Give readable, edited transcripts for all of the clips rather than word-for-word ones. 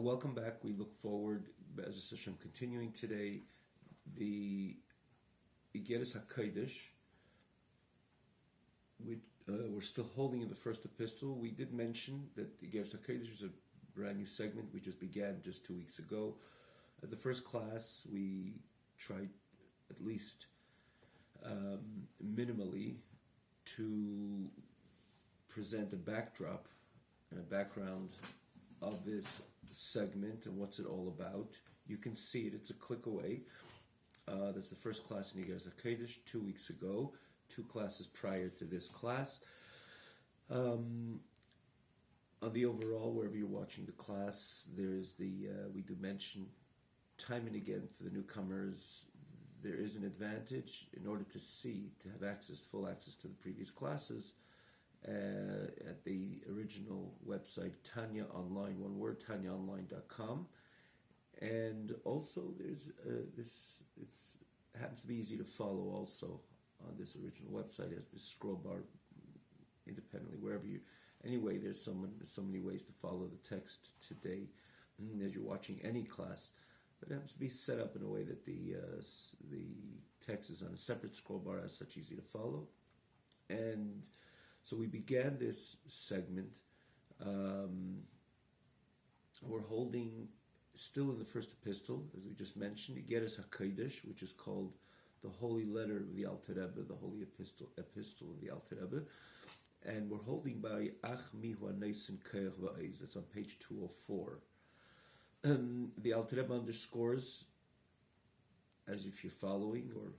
welcome back. We look forward, as a Hashem, continuing today the Igeres HaKodesh. We're still holding in the first epistle. We did mention that the Igeres HaKodesh is a brand new segment we just began just 2 weeks ago. At the first class, we tried at least minimally to present a backdrop and a background of this segment and what's it all about. You can see it, it's a click away. That's the first class in Igeres HaKodesh 2 weeks ago, 2 classes prior to this class. On the overall, wherever you're watching the class, there's we do mention time and again for the newcomers, there is an advantage in order to have full access to the previous classes. At the original website, Tanya Online, one word, tanyaonline.com. And also there's it happens to be easy to follow also on this original website. It has this scroll bar independently, wherever you, anyway, there's so many ways to follow the text today as you're watching any class. But it happens to be set up in a way that the text is on a separate scroll bar, as such easy to follow. And so we began this segment. We're holding still in the first epistle, as we just mentioned, Igeres HaKodesh, which is called the Holy Letter of the Alter Rebbe, the Holy Epistle of the Alter Rebbe. And we're holding by Ach Mihu Neisen Koach Va'ez. That's on page 204. The Alter Rebbe underscores, as if you're following or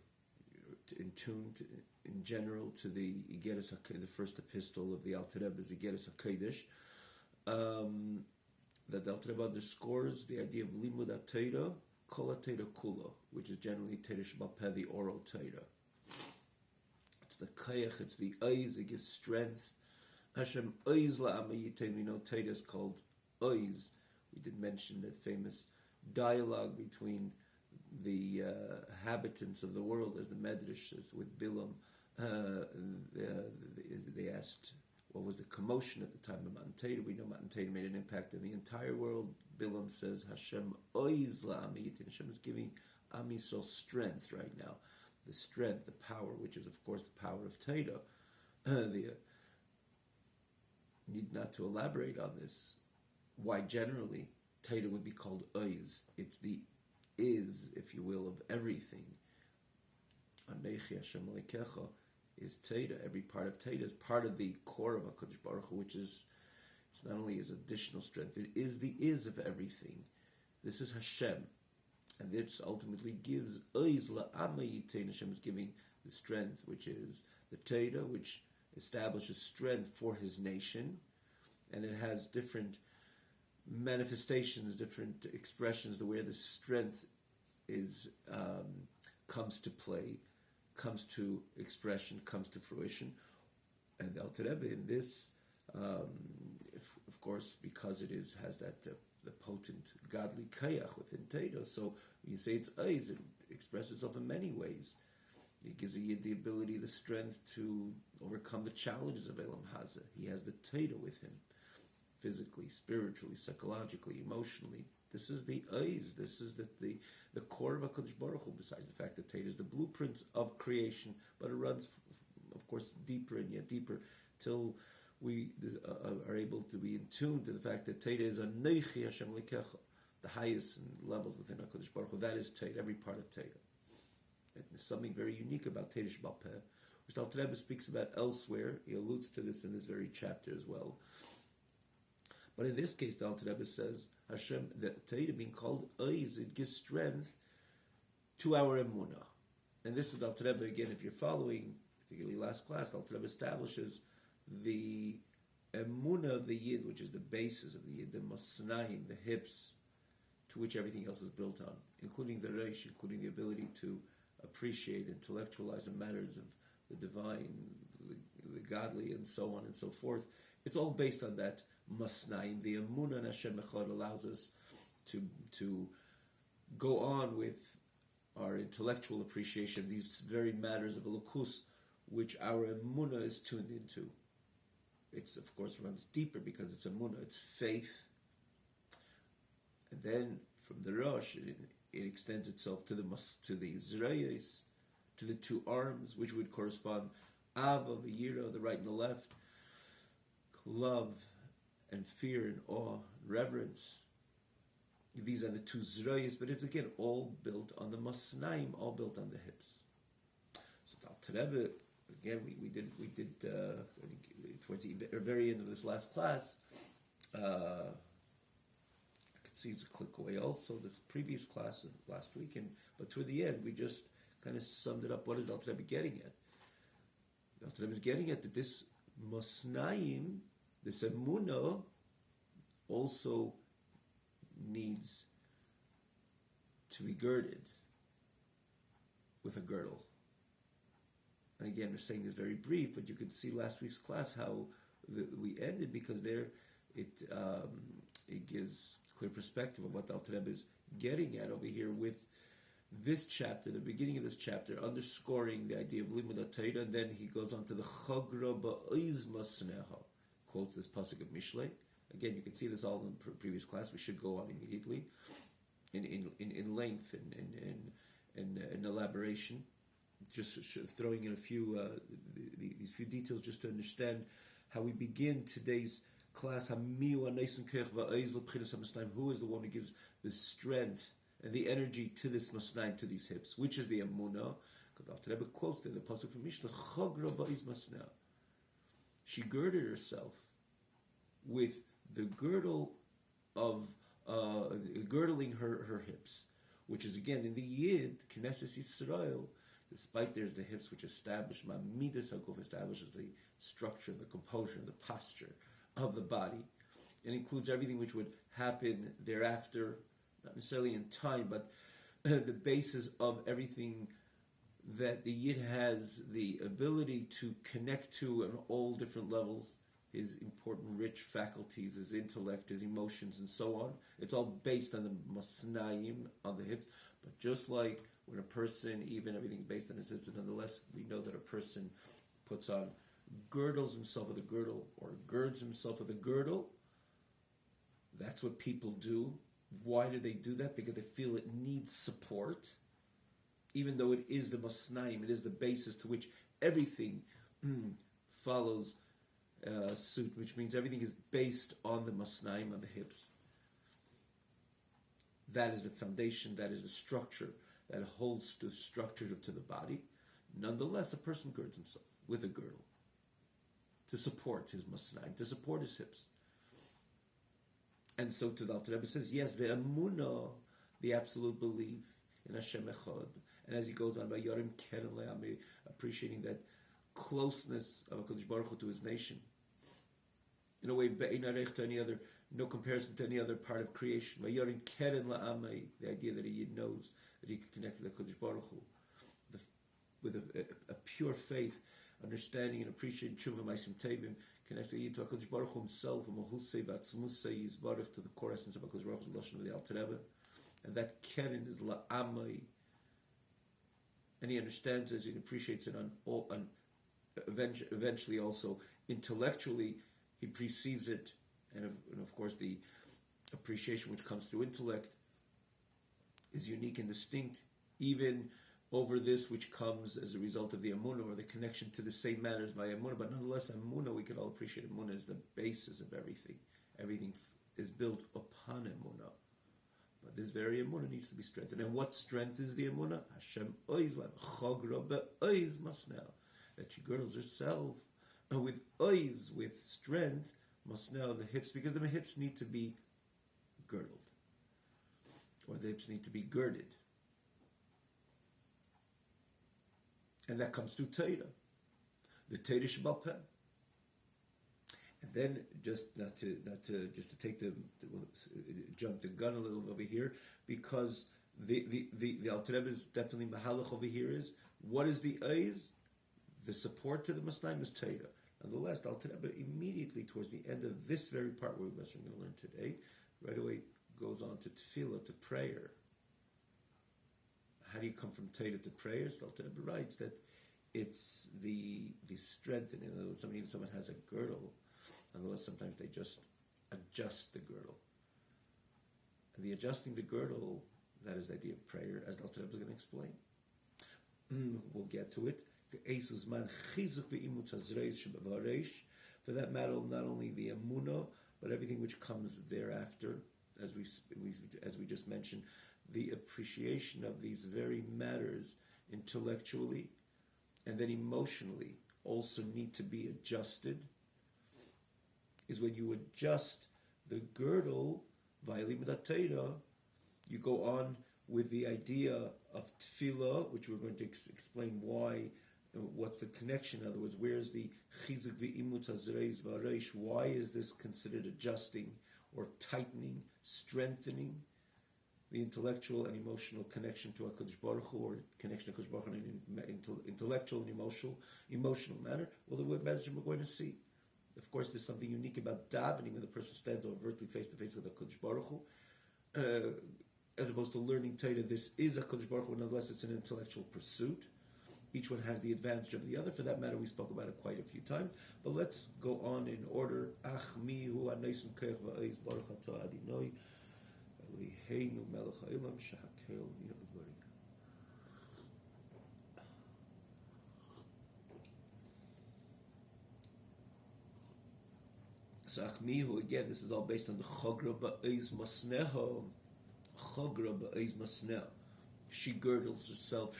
in tune in general to the Igeres HaKodesh, the first epistle of the Alter Rebbe is Igeres HaKodesh, that the Alter Rebbe underscores the idea of Limud HaTorah, Kol HaTorah Kulo, which is generally Torah Sheba'al Peh, the oral Torah. It's the Koach, it's the Oiz, it gives strength. Hashem Oiz La'am Yitain, we know Torah is called Oiz. We did mention that famous dialogue between the inhabitants of the world, as the Medrash says, with Bilam. They asked, what was the commotion at the time of Matan Torah? We know Matan Torah made an impact in the entire world. Bilam says, Hashem oiz la'am yitin. Hashem is giving Am Yisrael strength right now. The strength, the power, which is of course the power of Torah. Need not to elaborate on this. Why generally Torah would be called oiz. It's the is, if you will, of everything. Anechi Hashem Elokecha is Torah. Every part of Torah is part of the core of HaKadosh Baruch Hu, which is, it's not only his additional strength, it is the is of everything. This is Hashem. And this ultimately gives Oiz La'am Yitain. Hashem is giving the strength, which is the Torah, which establishes strength for his nation. And it has different manifestations, different expressions, the way the strength is comes to play, comes to expression, comes to fruition. And the Alter Rebbe in this, of course, because it has that the potent godly kayach within Torah. So when you say it's Oiz, it expresses itself in many ways. It gives a Yid the ability, the strength to overcome the challenges of Elam Hazeh. He has the Torah with him, physically, spiritually, psychologically, emotionally. This is the Oiz. This is the core of HaKadosh Baruch Hu, besides the fact that Torah is the blueprints of creation, but it runs, of course, deeper and yet deeper, till we are able to be in tune to the fact that Torah is Anechi Hashem Elokecha, the highest levels within HaKadosh Baruch Hu. That is Torah, every part of Torah. And there's something very unique about Torah Sheba'al Peh, which Alter Rebbe speaks about elsewhere. He alludes to this in this very chapter as well. But in this case, the Alter Rebbe says, Hashem, the Torah being called Oiz, it gives strength to our emunah. And this is the Alter Rebbe, again, if you're following, particularly last class, the Alter Rebbe establishes the emunah of the Yid, which is the basis of the Yid, the masnaim, the hips, to which everything else is built on, including the reish, including the ability to appreciate, intellectualize the matters of the divine, the godly, and so on and so forth. It's all based on that masnaim. The emunah in Hashem Echad allows us to go on with our intellectual appreciation of these very matters of elokus, which our emunah is tuned into. It's, of course, runs deeper because it's emunah, it's faith. then from the Rosh, it extends itself to the Zrayos, to the two arms, which would correspond Ava, V'yira, the right and the left, love and fear and awe, reverence. These are the two Zrayos, but it's again all built on the Masnaim, all built on the hips. So Al Rebbe, again, we did towards the very end of this last class. I could see it's a click away. Also, this previous class of last week, but toward the end, we just kind of summed it up. What is Al Rebbe getting at? Al Rebbe is getting at that this Masnaim, this Emunah, also needs to be girded with a girdle. And again, we're saying this very brief, but you could see last week's class how we ended, because there it gives clear perspective of what Al Rebbe is getting at over here with this chapter, the beginning of this chapter, underscoring the idea of limud Torah, and then he goes on to the chagra ba'oz masneha, quotes this pasuk of Mishlei. Again, you can see this all in the previous class. We should go on immediately in length and elaboration. Just throwing in a few these few details just to understand how we begin today's class. Who is the one who gives the strength and the energy to this masnaim, to these hips, which is the emunah? Because Al Rebbe quotes there the pasuk from Mishnah, chagra ba'oz masneha. She girded herself with the girdle of girdling her hips, which is again in the Yid Knesset Yisrael. Despite there's the hips which establish Midas Hakuf, establishes the structure, the composure, the posture of the body, and includes everything which would happen thereafter, not necessarily in time, but the basis of everything that the Yid has the ability to connect to on all different levels, his important rich faculties, his intellect, his emotions, and so on. It's all based on the masnaim, on the hips. But just like when a person, even everything's based on his hips, but nonetheless, we know that a person puts on, girdles himself with a girdle, or girds himself with a girdle. That's what people do. Why do they do that? Because they feel it needs support. Even though it is the masnaim, it is the basis to which everything follows suit, which means everything is based on the masnaim, on the hips. That is the foundation, that is the structure that holds the structure to the body. Nonetheless, a person girds himself with a girdle to support his masnaim, to support his hips. And so to the Alter Rebbe says, yes, the emunah, the absolute belief in Hashem Echad. And as he goes on, by Yorim Keren Le'ami, appreciating that closeness of HaKadosh Baruch Hu to his nation. In a way, Be'ein Arech to any other, no comparison to any other part of creation. By Yorim Keren Le'ami, the idea that he knows that he can connect to the HaKadosh Baruch Hu with a pure faith, understanding and appreciating Tshuva Ma'asim Tevim, connects to HaKadosh Baruch Hu himself, to the core essence of HaKadosh Baruch Hu, the Lashon of the Alter Rebbe. And that Keren is La'amai. And he understands it, and appreciates it on eventually also intellectually he perceives it, and of course the appreciation which comes through intellect is unique and distinct even over this which comes as a result of the Amunah, or the connection to the same matters by Amunah. But nonetheless, Amunah, we can all appreciate Amunah is the basis of everything. Everything is built upon Amunah. But this very Amunah needs to be strengthened. And what strengthens the Amunah? Hashem oiz lam chagra be'oiz masnel. That she girdles herself with oiz, with strength, masnel, the hips, because the hips need to be girdled. Or the hips need to be girded. And that comes through Torah. The Torah Shebal Peh. And then just not to take jump the gun a little over here, because the Alter Rebbe is definitely mahalach over here is, what is the oiz? The support to the Masnaim is Torah. Nonetheless, the Alter Rebbe immediately towards the end of this very part we're going to learn today, right away goes on to tefillah, to prayer. How do you come from Torah to prayer? So the Alter Rebbe writes that it's the strengthening. In other words, if someone has a girdle, otherwise sometimes they just adjust the girdle. And the adjusting the girdle, that is the idea of prayer, as Dr. Rebbe is going to explain. We'll get to it. For that matter, not only the emunah, but everything which comes thereafter, as we just mentioned, the appreciation of these very matters intellectually and then emotionally also need to be adjusted, is when you adjust the girdle, you go on with the idea of tefillah, which we're going to explain why, what's the connection. In other words, where's the chizuk v'imutz hazreis v'areish? Why is this considered adjusting or tightening, strengthening the intellectual and emotional connection to HaKadosh Baruch Hu, or connection to HaKadosh Baruch Hu in an intellectual and emotional manner? Well, the message we're going to see. Of course, there's something unique about davening when the person stands overtly face to face with HaKadosh Baruch Hu. As opposed to learning Torah, this is HaKadosh Baruch Hu, nonetheless it's an intellectual pursuit. Each one has the advantage of the other. For that matter, we spoke about it quite a few times. But let's go on in order. Ach mi hu anaysin kech va'ez baruch atah adinoi Eloheinu melech ha'olam shehakel yodvarim. So ach mi hu, again, this is all based on the chogra ba'ez masneho. Chogra ba'ez masneho. She girds herself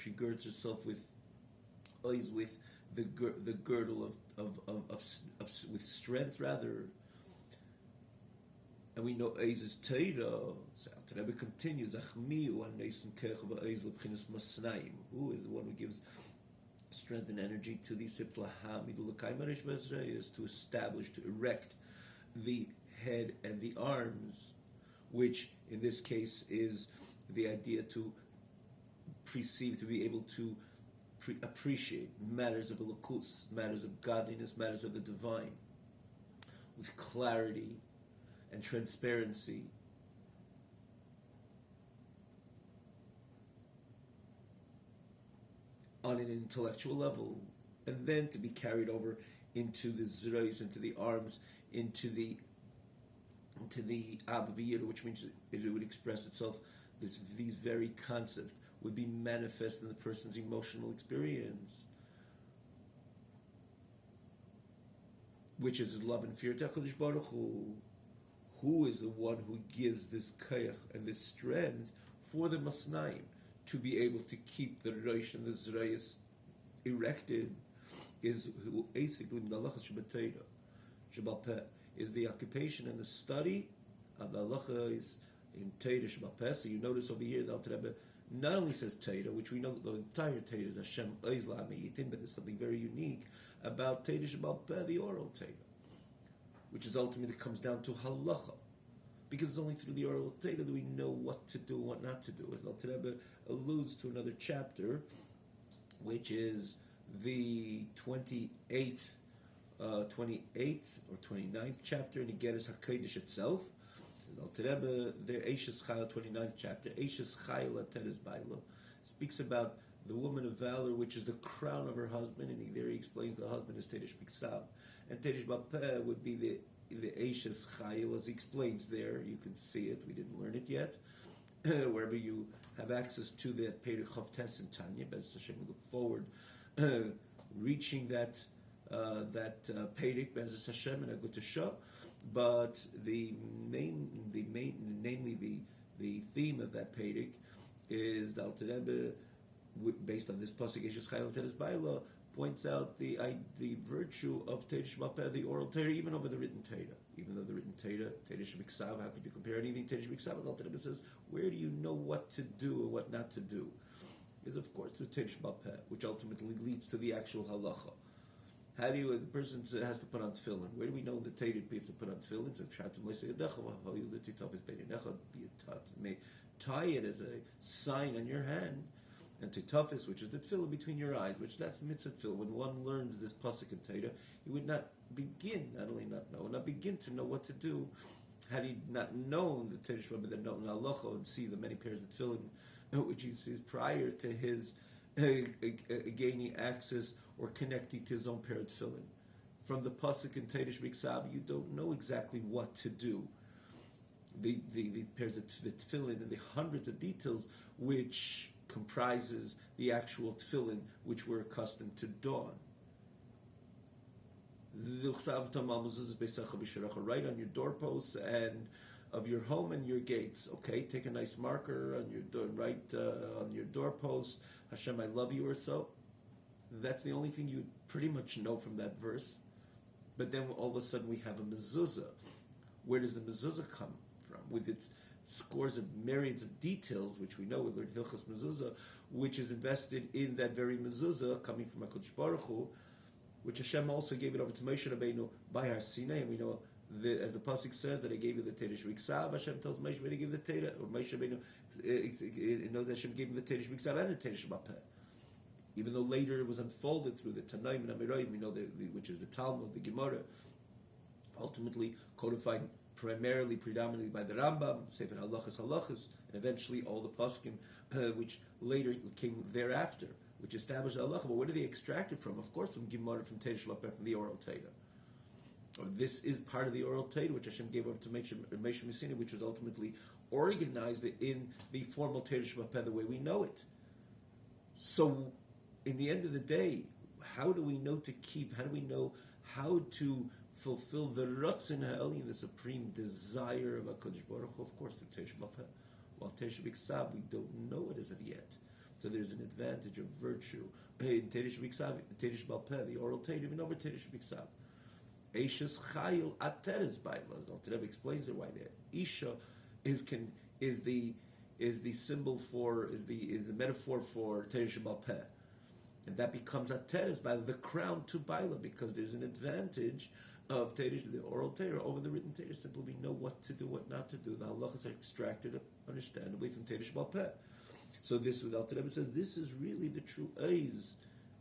with the girdle of with strength, rather. And we know Eiz is Torah. So the Rebbe continues, who is the one who gives strength and energy to the is to establish, to erect the head and the arms, which in this case is the idea to perceive, to be able to appreciate matters of elokus, matters of godliness, matters of the divine, with clarity and transparency. On an intellectual level, and then to be carried over into the zrois, into the arms, into the abviyir, which means is it would express itself. These very concepts would be manifest in the person's emotional experience, which is his love and fear to HaKadosh Baruch Hu, who is the one who gives this kayach and this strength for the masnaim to be able to keep the rosh and the zrayas erected, is who basically is the occupation and the study of the halachas in Torah Shabbat Peh. So you notice over here the Alter Rebbe not only says Torah, which we know the entire Torah is Hashem Oiz La'ameyitim, but there's something very unique about Torah Shabbat Peh, the oral Torah, which is ultimately comes down to halacha, because it's only through the oral Torah that we know what to do and what not to do. As Alter Rebbe alludes to another chapter, which is the 28th or 29th chapter in the Geras HaKodesh itself. Alter Rebbe, there, Eishes Chayil, 29th chapter, Eishes Chayil Ateres Bailo, speaks about the woman of valor, which is the crown of her husband, and there he explains the husband is Teresh Biksav, and Teresh Bapeh would be the Eishes Chayil, as he explains there. You can see it, we didn't learn it yet. Wherever you have access to the Perek Chavtes and Tanya, Bez Hashem, we look forward reaching that Perek, Bez Hashem, and Agut Shah. But namely the theme of that Perek is the Alter Rebbe, based on this pasuk Eishes Chayil Teres Baila, points out the virtue of Torah Shabbat Peh, the oral Torah, even over the written Torah. Even though the written Torah Shebiksav, how could you compare anything to Torah Shebiksav? The Alter Rebbe says, where do you know what to do or what not to do? Is of course through Torah Shabbat Peh, which ultimately leads to the actual halacha. How do the person has to put on tefillin? Where do we know the Torah we have to put on tefillin? Tie it as a sign on your hand, and titafis, which is the tefillin between your eyes, which that's mitzvah tefillin. When one learns this pasuk in Torah, he would not begin to know what to do had he not known the Torah Shabbat, that known halacha, and see the many pairs of tefillin which he sees prior to his gaining access or connecting to his own pair of tefillin. From the pasuk in Torah Biksav, you don't know exactly what to do. the pairs of the tefillin and the hundreds of details which comprises the actual tefillin which we're accustomed to don. Right on your doorposts and of your home and your gates. Okay, take a nice marker on your door, on your doorpost. Hashem, I love you, or so. That's the only thing you pretty much know from that verse. But then all of a sudden we have a mezuzah. Where does the mezuzah come from? With its scores of myriads of details, which we know, we learned Hilchas Mezuzah, which is invested in that very mezuzah coming from HaKadosh Baruch Hu, which Hashem also gave it over to Moshe Rabbeinu by Har Sinai, and we know, as the pasuk says, that I gave you the Torah Shebiksav. Hashem tells Moshe Rabbeinu to give the Torah, or Moshe Rabbeinu knows that Hashem gave him the Torah Shebiksav and the Torah Shebapeh. Even though later it was unfolded through the Tanaim and Amirayim, we know which is the Talmud, the Gemara, ultimately codified predominantly by the Rambam, Sefer Halachas, and eventually all the Paskim, which later came thereafter, which established halacha. But where do they extract it from? Of course, from Gemara, from Torah Shebapeh, from the oral Torah. Or this is part of the oral Torah, which Hashem gave over to Moshe Messina, which was ultimately organized in the formal Torah Shebapeh the way we know it. So, in the end of the day, how do we know to keep? How do we know how to fulfill the Ratzon HaElyon, the supreme desire of HaKadosh Baruch Hu? Of course, through Torah Shebapeh. While Torah Shebiksav, we don't know it as of yet. So there's an advantage of virtue in Torah Shebapeh, the oral Torah, even over Torah Shebiksav. Eishes Chayil Ateres Bailas. Al Rebbe explains it why that Isha is the symbol for is the metaphor for Torah Shebapeh, and that becomes Ateres by the crown to Baila, because there's an advantage of Torah, the oral Torah, over the written Torah. Simply we know what to do, what not to do. The halachas are extracted, understandably, from Torah Shebapeh. So this, with Al Rebbe says, this is really the true Eiz.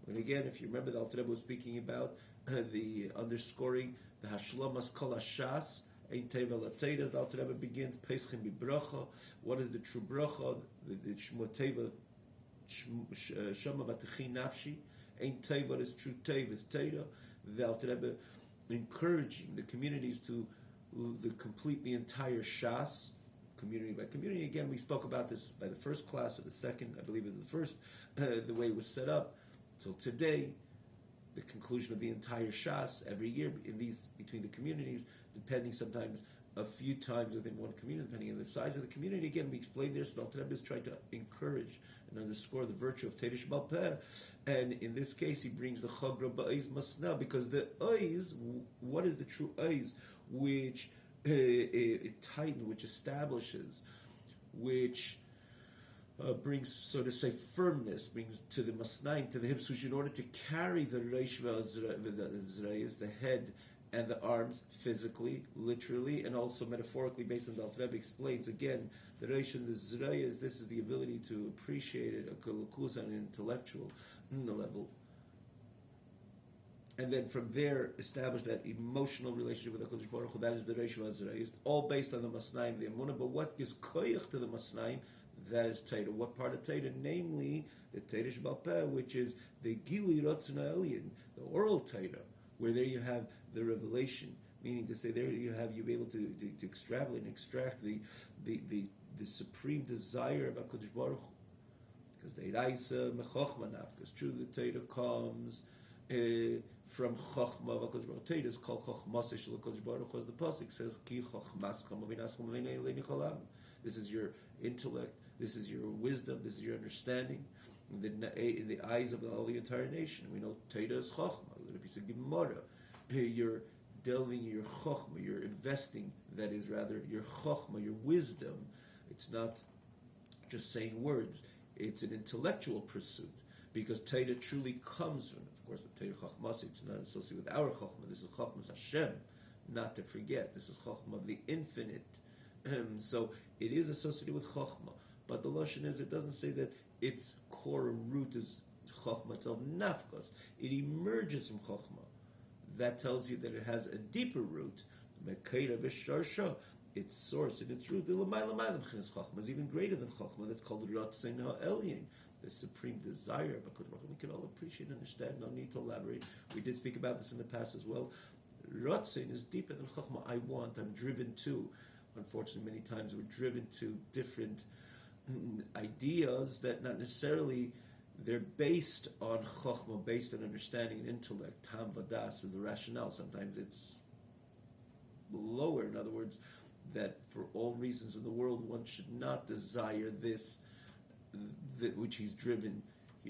And again, if you remember, the Al Rebbe was speaking about the underscoring the Hashlamas Kol Hashas Ein Teva Lateidah. As the Al Rebbe begins, Peschim Bibracha. What is the true bracha? The Shmo Teva Shama V'Techi Nafshi. Ein Teva is true Teva is Teda. The Al Rebbe encouraging the communities to complete the entire Shas, community by community. Again, we spoke about this by the first class or the second, I believe it was the first, the way it was set up. Till today, the conclusion of the entire Shas every year between the communities, depending sometimes a few times within one community, depending on the size of the community. Again, we explained there, so the Rebbe is trying to encourage and underscore the virtue of Torah Shebapeh. And in this case, he brings the Chagra Ba'ez Masna, because the Eiz, what is the true Eiz? Which it tightens, which establishes, which brings, so to say, firmness, brings to the masnaim, to the hips, which in order to carry the reish v'azrayas, the head and the arms, physically, literally, and also metaphorically, based on the Al Rebbe explains, again, the reish and the zrayas, this is the ability to appreciate it, a kulukus on an intellectual level. And then from there, establish that emotional relationship with HaKadosh Baruch Hu. That is the Reish V'Azrayis, all based on the Masnaim, the Emunah. But what gives koyach to the Masnaim? That is Torah. What part of Torah? Namely, the Torah Shebapeh, which is the Gili Ratzon HaElyon, the oral Torah, where there you have the revelation. Meaning to say, there you be able to extrapolate and extract the supreme desire of HaKadosh Baruch Hu. Because the Iraisa Mechochma Nafkas, true, the Torah comes from Chochma of HaKadosh Baruch Hu. Is called Chochma Shel HaKadosh Baruch Hu, as the pasuk says, Ki Chochmascham Avinascham Aveinei Leini Kolam. This is your intellect, this is your wisdom, this is your understanding in the eyes of all the entire nation. We know Torah is Chochma, a little piece of Gemara. You're delving your Chochma, you're investing, that is rather your Chochma, your wisdom. It's not just saying words, it's an intellectual pursuit. Because Torah truly comes from, of course, the Torah Chachmas, it's not associated with our Chachma. This is Chachmas Hashem, not to forget. This is Chachma of the infinite. So it is associated with Chachma. But the Lashon is, it doesn't say that its core root is Chachma itself, Nafkas. It emerges from Chachma. That tells you that it has a deeper root. Mekeira v'sharsha. Its source and its root, Chachma is even greater than Chachma. That's called Ratzon HaElyon, the supreme desire of HaKadosh Baruch Hu. We can all appreciate and understand, no need to elaborate. We did speak about this in the past as well. Ratzon is deeper than Chachma. I'm driven to. unfortunately, many times we're driven to different ideas that not necessarily they're based on chokhmah, based on understanding and intellect, tam vadas, or the rationale. Sometimes it's lower. In other words, that for all reasons in the world, one should not desire this, which he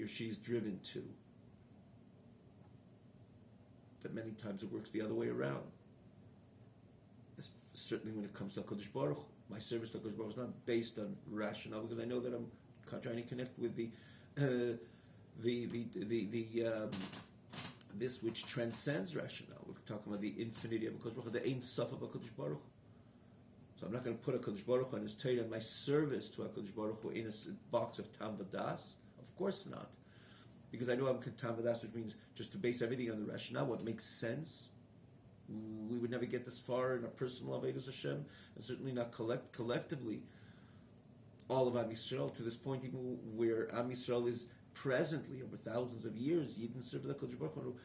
or she is driven to. But many times it works the other way around. Certainly when it comes to HaKadosh Baruch Hu, my service to HaKadosh Baruch Hu is not based on rationale, because I know that I'm trying to connect with this which transcends rationale. We're talking about the infinity of HaKadosh Baruch Hu, the Ein Sof of HaKadosh Baruch Hu. So I'm not going to put HaKadosh Baruch Hu and His Torah and my service to HaKadosh Baruch Hu in a box of Tam V'das. Of course not. Because I know I'm Tam V'das, which means just to base everything on the rationale, what makes sense. We would never get this far in a personal Avodas Hashem, and certainly not collectively all of Am Yisrael, to this point even where Am Yisrael is presently, over thousands of years, Yidden serve the HaKadosh Baruch Hu,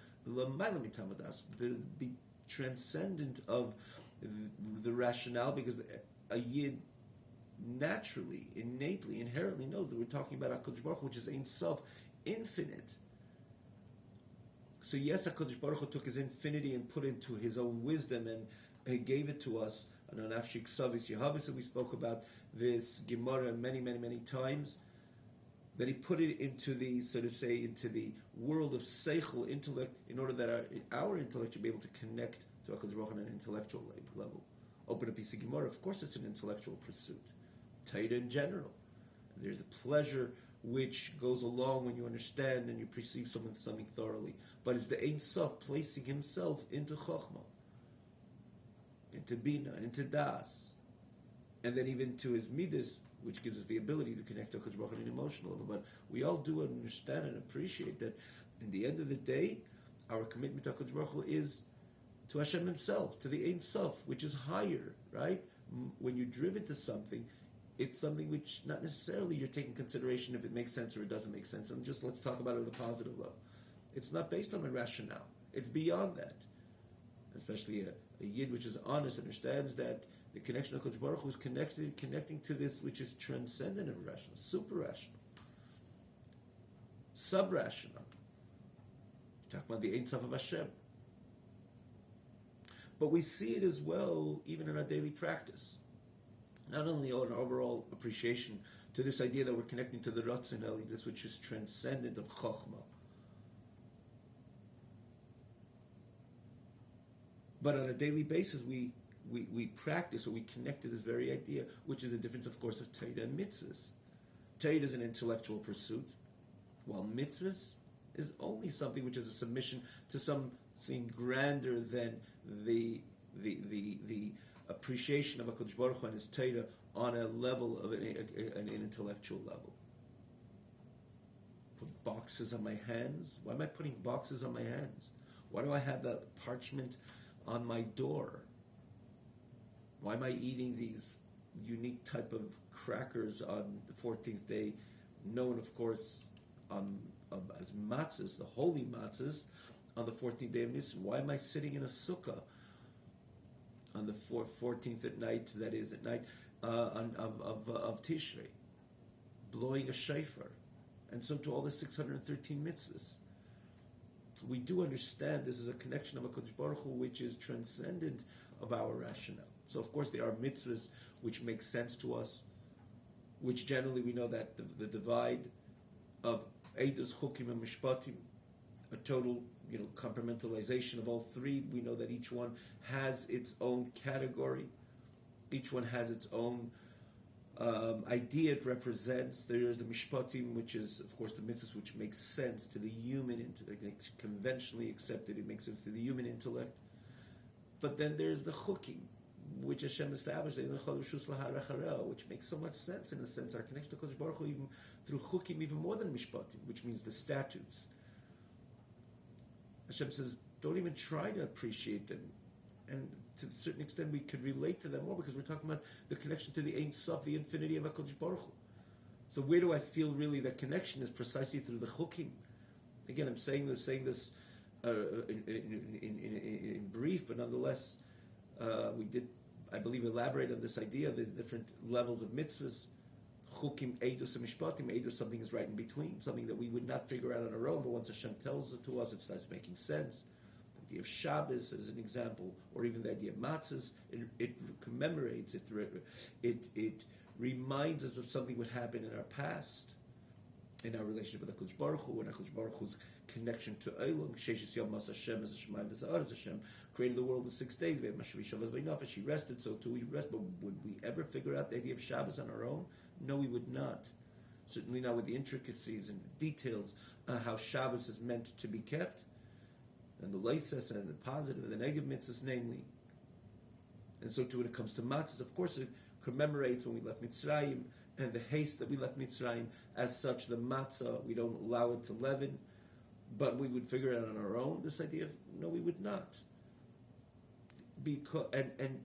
to be transcendent of the rationale, because a Yid naturally, innately, inherently knows that we're talking about HaKadosh Baruch Hu, which is Ein Sof, infinite. So yes, HaKadosh Baruch Hu took His infinity and put into His own wisdom, and He gave it to us. And on Afshik Savis Yehavis, we spoke about this Gemara many, many, many times, that He put it into the, so to say, into the world of Seichel, intellect, in order that our intellect should be able to connect to HaKadosh Baruch Hu on an intellectual level. Open a piece of Gemara, of course it's an intellectual pursuit. Torah in general. There's the pleasure which goes along when you understand and you perceive something thoroughly. But it's the Ein Sof placing himself into Chokhmah, into Bina, into Das, and then even to his Midas, which gives us the ability to connect to HaKadosh Baruch Hu on an emotional level. But we all do understand and appreciate that in the end of the day, our commitment to HaKadosh Baruch Hu is to Hashem Himself, to the Ein Sof, which is higher, right? When you're driven to something, it's something which not necessarily you're taking consideration if it makes sense or it doesn't make sense. And just let's talk about it at a positive level. It's not based on a rationale. It's beyond that. Especially a Yid which is honest, understands that the connection of HaKadosh Baruch Hu is connecting to this which is transcendent of rational, super rational, sub-rational. Talk about the Ein Sof of Hashem. But we see it as well even in our daily practice. Not only an overall appreciation to this idea that we're connecting to the Ratzon Eli, this which is transcendent of Chokhmah. But on a daily basis, we practice, or we connect to this very idea, which is the difference, of course, of Torah and mitzvahs. Torah is an intellectual pursuit, while mitzvahs is only something which is a submission to something grander than the appreciation of HaKadosh Baruch Hu and His Torah on a level of an intellectual level. Put boxes on my hands. Why am I putting boxes on my hands? Why do I have that parchment on my door? Why am I eating these unique type of crackers on the 14th day, known, of course, as matzahs, the holy matzahs, on the 14th day of Nisan? Why am I sitting in a sukkah on the 14th at night, that is at night of Tishrei, blowing a shofar, and so to all the 613 mitzvahs? We do understand this is a connection of HaKadosh Baruch Hu which is transcendent of our rationale. So of course there are mitzvahs which make sense to us, which generally we know that the divide of Eidos, Chukim, and Mishpatim, a total compartmentalization of all three. We know that each one has its own category. Each one has its own idea it represents. There is the Mishpatim, which is, of course, the mitzvahs which makes sense to the human intellect. It's conventionally accepted. It makes sense to the human intellect. But then there's the Chukim, which Hashem established, which makes so much sense, in a sense, our connection to Kodesh Baruch Hu, even through Chukim, even more than Mishpatim, which means the statutes. Hashem says, don't even try to appreciate them. And to a certain extent, we could relate to them more, because we're talking about the connection to the Ein Sof, the infinity of HaKadosh Baruch Hu. So where do I feel really that connection is? Precisely through the Chukim. Again, I'm saying this in brief, but nonetheless, we did I believe, elaborate on this idea. There's different levels of mitzvahs. Chukim, Eidus, and Mishpatim. Eidus, something is right in between, something that we would not figure out on our own, but once Hashem tells it to us, it starts making sense. The idea of Shabbos, as an example, or even the idea of matzahs, it commemorates, it reminds us of something that happened in our past, in our relationship with HaKadosh Baruch Hu, and HaKadosh Baruch Hu's connection to Eilam. Sheshis Yom Mas Hashem as Hashemayim V'Za'aretz. Hashem created the world in 6 days. We have Mashavi Shabbos V'Nafesh. She rested, so too we rest. But would we ever figure out the idea of Shabbos on our own? No, we would not. Certainly not with the intricacies and the details how Shabbos is meant to be kept, and the leises and the positive and the negative mitzvahs, namely. And so too when it comes to matzahs, of course, it commemorates when we left Mitzrayim and the haste that we left Mitzrayim. As such, the matzah, we don't allow it to leaven, but we would figure it out on our own. This idea of, no, we would not. Because and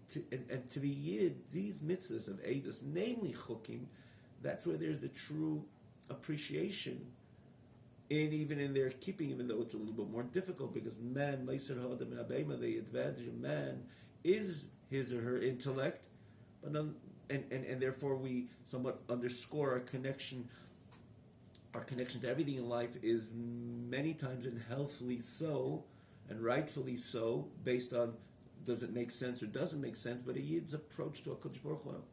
to the Yid, these mitzvahs of Eidos, namely Chukim, that's where there's the true appreciation, and even in their keeping, even though it's a little bit more difficult, because man, Meiser Ha'adam and Abema, the advantage of man is his or her intellect, but and therefore we somewhat underscore our connection to everything in life is many times, and healthfully so, and rightfully so, based on does it make sense or doesn't make sense. But a Yid's approach to HaKadosh Baruch Hu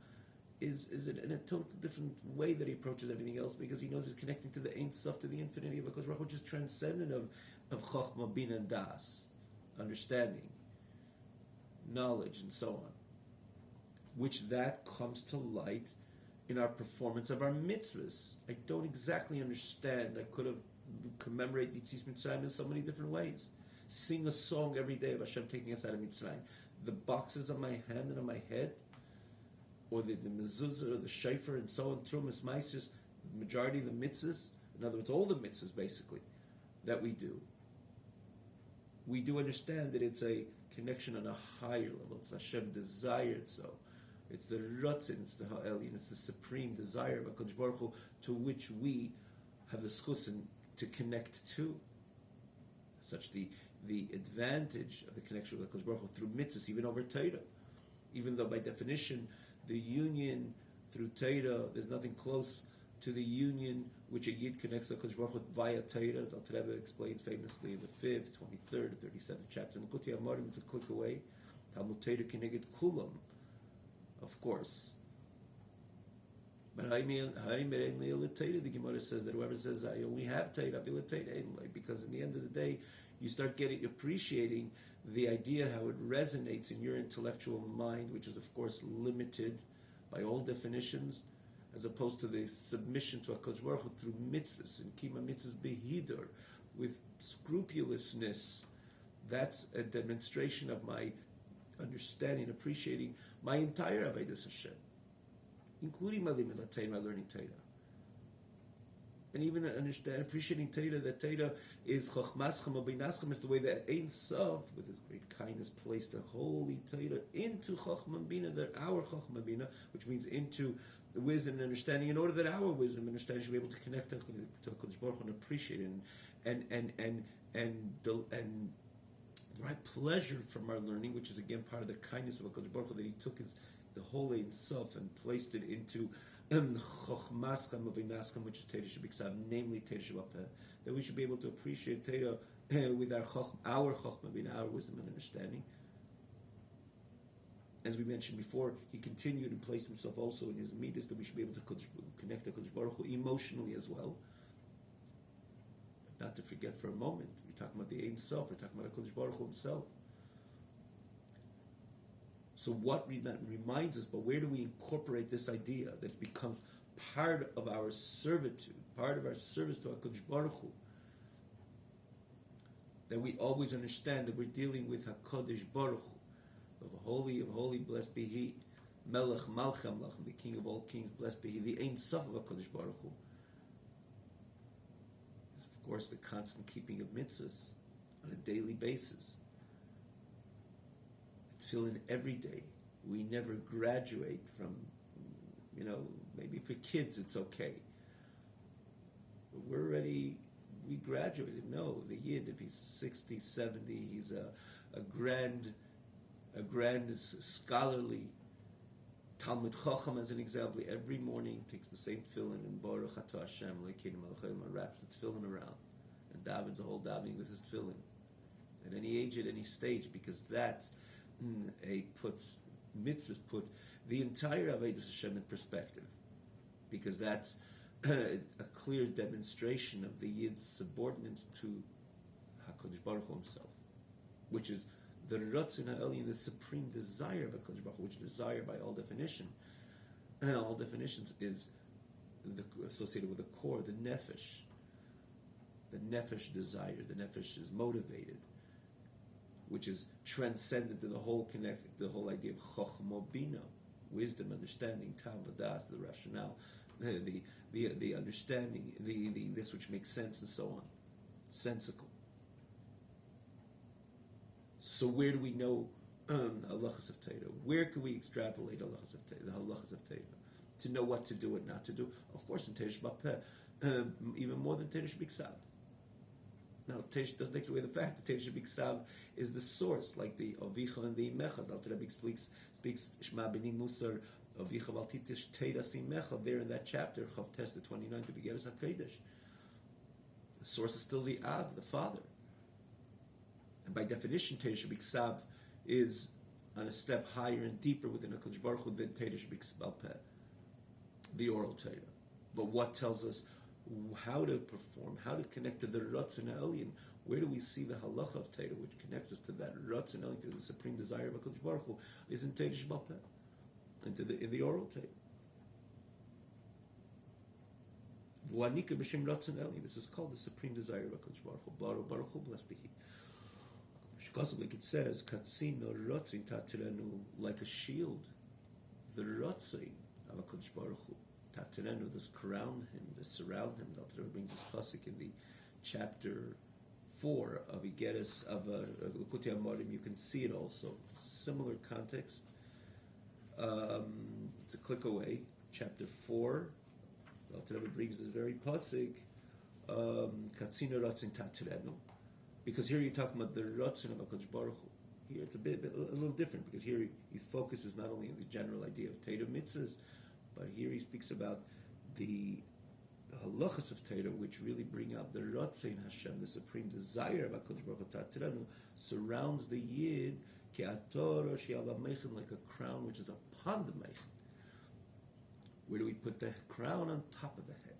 is in a totally different way that he approaches everything else, because he knows he's connecting to the Ein Sof, to the infinity of HaKadosh Baruch Hu, which is transcendent of Chochmah, Bina, and Das, understanding, knowledge, and so on, which that comes to light in our performance of our mitzvahs. I don't exactly understand. I could have commemorated Yitzis Mitzrayim in so many different ways. Sing a song every day of Hashem taking us out of Mitzrayim. The boxes on my hand and on my head, or the mezuzah, or the shofar, and so on, Trumas Meisers, the majority of the mitzvahs, in other words, all the mitzvahs basically, that we do understand that it's a connection on a higher level. It's Hashem desired so. It's the Ratzin, it's the Ha'elin, it's the supreme desire of HaKadosh Baruch Hu, to which we have the schusin to connect to. Such the advantage of the connection with HaKadosh Baruch Hu through mitzvahs, even over Torah. Even though by definition, the union through Torah, there's nothing close to the union which a Yid connects to HaKadosh Baruch Hu via Torah. The Alter Rebbe explains famously in the 5th, 23rd, 37th chapter. In Likutei Amarim, it's a click away. Talmud Torah Keneged Kulam, of course. But the Gemara says that whoever says, I only have Torah, because in the end of the day, you start appreciating the idea, how it resonates in your intellectual mind, which is of course limited by all definitions, as opposed to the submission to HaKadosh Baruch Hu through mitzvahs, and kima mitzvahs behidur, with scrupulousness. That's a demonstration of my understanding, appreciating my entire Avodas Hashem, including my learning Torah. And even appreciating Torah, that Torah is Chochmaschem or Beinaschem, is the way that Ein Sof, with his great kindness, placed the holy Torah into Chochmah Bina, that our Chochmah Bina, which means into the wisdom and understanding, in order that our wisdom and understanding should be able to connect to HaKadosh Baruch Hu and appreciate it, and derive pleasure from our learning, which is again part of the kindness of HaKadosh Baruch Hu, that he took the whole Ein Sof and placed it into Chochmaschem of Beinaschem, which is Torah Shebiksav, namely Torah Shebapeh, that we should be able to appreciate Torah with our Chochmah Bina, our wisdom and understanding. As we mentioned before, he continued and placed himself also in his midas, that we should be able to connect to HaKadosh Baruch Hu emotionally as well. But not to forget for a moment, we're talking about the Ein Sof, we're talking about HaKadosh Baruch Hu himself. So what that reminds us, but where do we incorporate this idea that it becomes part of our servitude, part of our service to HaKadosh Baruch Hu, that we always understand that we're dealing with HaKadosh Baruch Hu, of holy, blessed be He, Melech Malchei Melechim, the King of all kings, blessed be He, the Ein Sof of HaKadosh Baruch Hu, is of course the constant keeping of mitzvahs on a daily basis. Tefillin every day. We never graduate from, maybe for kids it's okay. But we graduated. No, the Yid, if he's 60, 70, he's a grand scholarly Talmud Chacham, as an example, every morning takes the same tefillin and Baruch Atah Hashem Lekeinu Melech Haolam, wraps the tefillin around and davens a whole davening with his tefillin at any age, at any stage, because that puts mitzvahs put the entire Avodas Hashem in perspective, because that's a clear demonstration of the Yid's subordinance to HaKadosh Baruch Hu himself, which is the Ratzon HaElyon, the supreme desire of HaKadosh Baruch Hu, which desire by all definition, and all definitions is associated with the core, the nefesh. The nefesh desire, the nefesh is motivated, which is transcendent to the whole idea of chokhmah bina, wisdom, understanding, tam v'das, the rationale, the understanding, the this which makes sense, and so on, sensical. So where do we know halachas of Torah? Where can we extrapolate halachas of Torah, the halachas of Torah, to know what to do and not to do? Of course, in Torah Sheba'al even more than Torah Shebiksav. Now, Torah doesn't take away the fact that Torah Shebiksav is the source, like the Avicha and the Imecha. Al Rebbe speaks Shema B'ni Musar Avicha Val Titish Torah Simecha. There in that chapter, Chav Tes, the 29th of Begeres HaKodesh. The source is still the Av, the Father. And by definition, Torah Shebiksav is on a step higher and deeper within HaKadosh Baruch Hu than Torah Shebiksav, the oral Torah. But what tells us how to perform, how to connect to the Ratzon HaElyon? Where do we see the halacha of Torah, which connects us to that Ratzon HaElyon, to the supreme desire of HaKadosh Baruch Hu, is in Torah Sheba'al Peh, in the oral Torah. V'anika b'shem Ratzon HaElyon. This is called the supreme desire of HaKadosh Baruch Hu. Baruch Hu, blessed be He. Like it says, Katzino Ratzin Tatirenu, like a shield. The Ratzin of HaKadosh Baruch Hu, Tatirenu, this crown him, this surround him. The Torah brings this pasuk in the chapter 4 of Igeres of Likutei Amarim. You can see it also. Similar context. It's a click away. Chapter 4. The Torah brings this very pasuk. Katzino Ratzin Tatirenu. Because here you're talking about the Ratzon of HaKadosh Baruch Hu. Here it's a little different, because here he focuses not only on the general idea of Torah mitzvahs, but here he speaks about the halachas of Torah, which really bring out the Ratzon Hashem, the supreme desire of HaKadosh Baruch Hu Tatiranu, surrounds the Yid ke'ator she'al ha'meichen, like a crown which is upon the meichen. Where do we put the crown? On top of the head.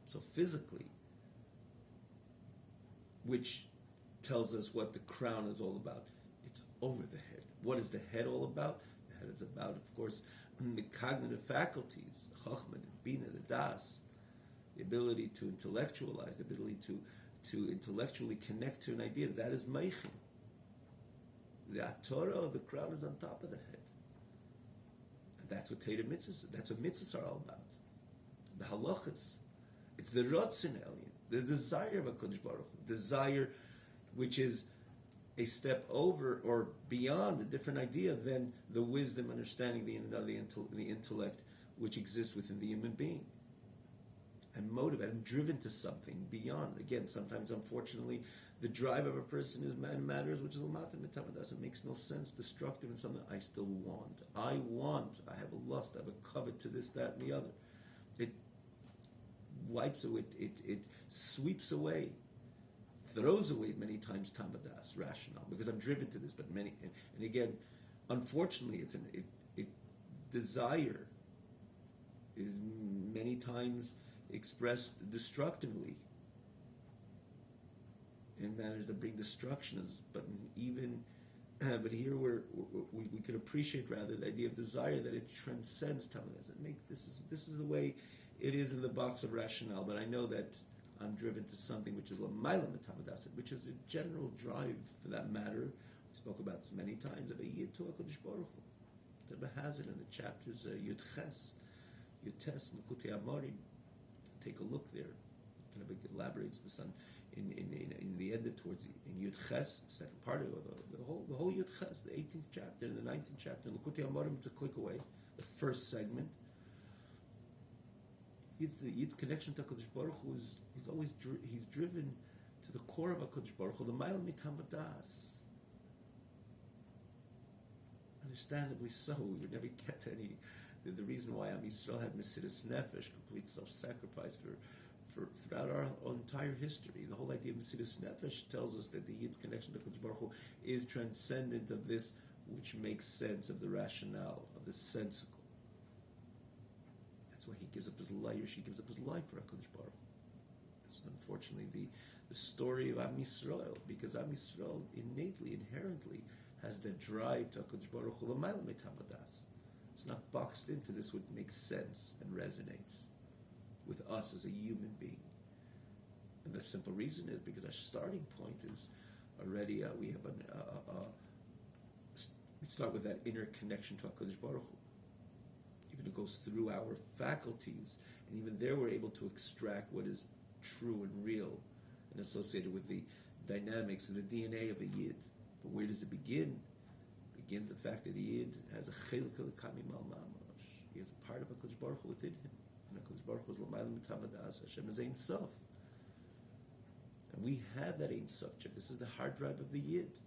So physically, which tells us what the crown is all about. It's over the head. What is the head all about? The head is about, of course, the cognitive faculties, the chachma, the bina, the das, the ability to intellectualize, the ability to intellectually connect to an idea. That is meichin. The Torah, the crown, is on top of the head. And that's what Torah mitzvahs, that's what mitzvahs are all about. The halachas. It's the Ratzon HaElyon, the desire of HaKadosh Baruch Hu, desire which is a step over or beyond a different idea than the wisdom, understanding, the intellect which exists within the human being. I'm motivated, I'm driven to something beyond. Again, sometimes, unfortunately, the drive of a person is matters which is l'mata mitamadas. It makes no sense, destructive, and something I still want. I have a lust, I have a covet to this, that, and the other. It wipes away, it sweeps away, throws away many times tamadas, rationale, because I'm driven to this. But many, and again, unfortunately, desire is many times expressed destructively in manners that bring destruction. But here we could appreciate rather the idea of desire, that it transcends tamadas. This is the way it is in the box of rationale. But I know that I'm driven to something which is l'mayla mitamadas, which is a general drive, for that matter. We spoke about this many times, of a yid to HaKadosh Baruch Hu. The Rebbe has it in the chapters Yud Ches, Yud Tes, Likutei Amarim. Take a look there. The Rebbe elaborates this on in the end towards in Yud Ches, the second part of the whole Yud Ches, the 18th chapter and the 19th chapter. Likutei Amarim, it's a click away. The first segment. Yid's connection to HaKadosh Baruch Hu is he's driven to the core of HaKadosh Baruch Hu, the Ma'ila Mitamadas. Understandably so. We would never get to any. The reason why Am Yisrael had Mesiras Nefesh, complete self-sacrifice for throughout our entire history. The whole idea of Mesiras Nefesh tells us that the Yid's connection to Kodesh Baruch Hu is transcendent of this which makes sense of the rationale, of the sensical. That's why he gives up his life, or she gives up his life for HaKadosh Baruch Hu. This is unfortunately the story of Am Yisrael, because Am Yisrael innately, inherently, has the drive to HaKadosh Baruch Hu l'mayla mitamadas. It's not boxed into this what makes sense and resonates with us as a human being. And the simple reason is because our starting point is already, we have we start with that inner connection to HaKadosh Baruch Hu. Even it goes through our faculties, and even there we're able to extract what is true and real and associated with the dynamics and the DNA of a Yid. But where does it begin? Begins the fact that the Yid has a chelik l'kamim al mamash. He has a part of HaKadosh Baruch Hu within him. And HaKadosh Baruch Hu is l'mayla mitamadas. Hashem is Ein Sof. And we have that Ein Sof. This is the hard drive of the Yid.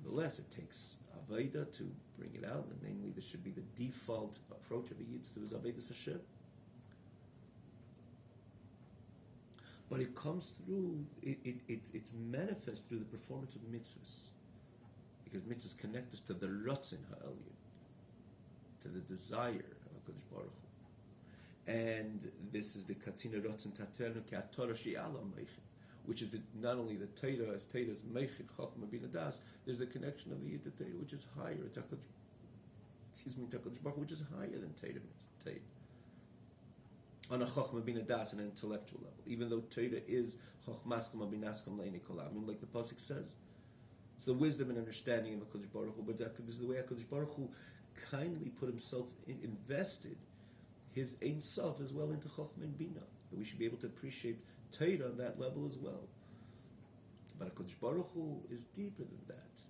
Nonetheless, it takes Aveda to bring it out, and namely, this should be the default approach of the Yid to his Avedas Hashem. But it comes through, it's manifest through the performance of mitzvahs. Because mitzvahs connect us to the Ratzin Ha'elyon, to the desire of HaKadosh Baruch Hu. And this is the Katzina Ratzin Taternu Ki HaTorah She'alam Meichim, which is not only the Torah, as Torah's Meichim, Chochmah Bina Das, there's the connection of the Yid to Torah, which is higher, to HaKadosh Baruch Hu, which is higher than Torah. On a Chochmah Bina Das, an intellectual level, even though Torah is Chochmaskam Abinaskam Leini Kolam, like the pasuk says. It's the wisdom and understanding of HaKadosh Baruch Hu, but this is the way HaKadosh Baruch Hu kindly put himself invested his Ein Sof as well into Chochmah and Bina. That we should be able to appreciate Torah on that level as well. But HaKadosh Baruch Hu is deeper than that.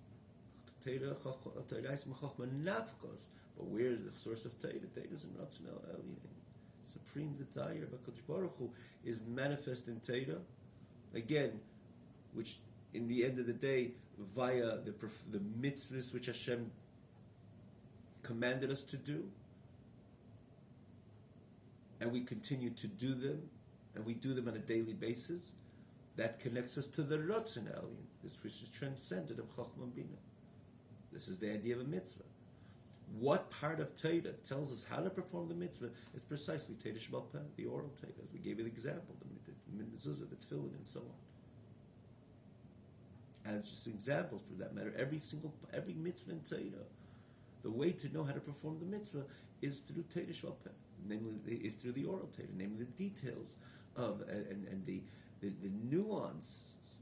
Torah is Chochmah Nafkos, but where is the source of Torah? Torah is in Ratzon Elyon. Supreme desire of HaKadosh Baruch Hu is manifest in Torah, again, which in the end of the day, via the mitzvahs which Hashem commanded us to do, and we continue to do them, and we do them on a daily basis, that connects us to the Ratzon Elyon, this which is transcendent of Chochmah Bina. This is the idea of a mitzvah. What part of Torah tells us how to perform the mitzvah? It's precisely Torah Shebal Peh, the oral Torah, as we gave you the example, the mezuzah, the tefillin, and so on. As just examples, for that matter, every mitzvah in Torah, the way to know how to perform the mitzvah is through Torah Shebal Peh, namely, is through the oral Torah, namely the details of and the nuances